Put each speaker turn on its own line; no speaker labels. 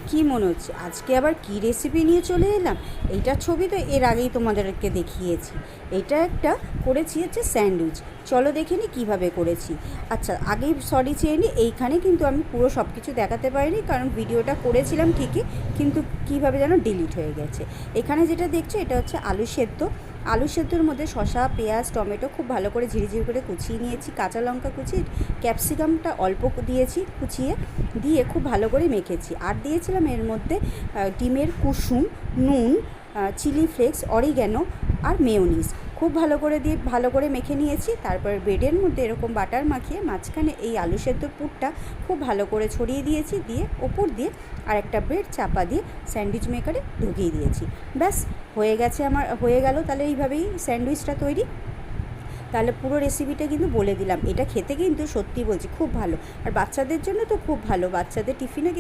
কি মনে হচ্ছে আজকে আবার কি রেসিপি নিয়ে চলে এলাম? এইটার ছবি তো এর আগেই তোমাদেরকে দেখিয়েছি। এটা একটা করেছি হচ্ছে স্যান্ডউইচ। চলো দেখে নিই কীভাবে করেছি। আচ্ছা, আগেই সরি চেয়ে নিই, এইখানে কিন্তু আমি পুরো সব কিছু দেখাতে পারিনি, কারণ ভিডিওটা করেছিলাম ঠিকই, কিন্তু কীভাবে যেন ডিলিট হয়ে গেছে। এখানে যেটা দেখছো এটা হচ্ছে আলু সেদ্ধ। আলু সেদ্ধর মধ্যে শসা, পেঁয়াজ, টমেটো খুব ভালো করে ঝিরিঝিরি করে কুচিয়ে নিয়েছি, কাঁচা লঙ্কা কুচি, ক্যাপসিকামটা অল্প দিয়েছি কুচিয়ে, দিয়ে খুব ভালো করে মেখেছি। আর দিয়েছিলাম এর মধ্যে ডিমের কুসুম, নুন, চিলি ফ্লেক্স, অরিগ্যানো আর মেয়োনিজ। খুব ভালো করে দিয়ে ভালো করে মেখে নিয়েছি। তারপর ব্রেডের মধ্যে এরকম বাটার মাখিয়ে মাঝখানে এই আলু সেদ্ধর পুরটা খুব ভালো করে ছড়িয়ে দিয়েছি, দিয়ে ওপর দিয়ে আর একটা ব্রেড চাপা দিয়ে স্যান্ডউইচ মেকারে ঢুকিয়ে দিয়েছি। ব্যাস হয়ে গেছে, আমার হয়ে গেল। তাহলে এইভাবেই স্যান্ডউইচটা তৈরি। তাহলে পুরো রেসিপিটা কিন্তু বলে দিলাম। এটা খেতে কিন্তু সত্যি বলছি খুব ভালো, আর বাচ্চাদের জন্য তো খুব ভালো, বাচ্চাদের টিফিনে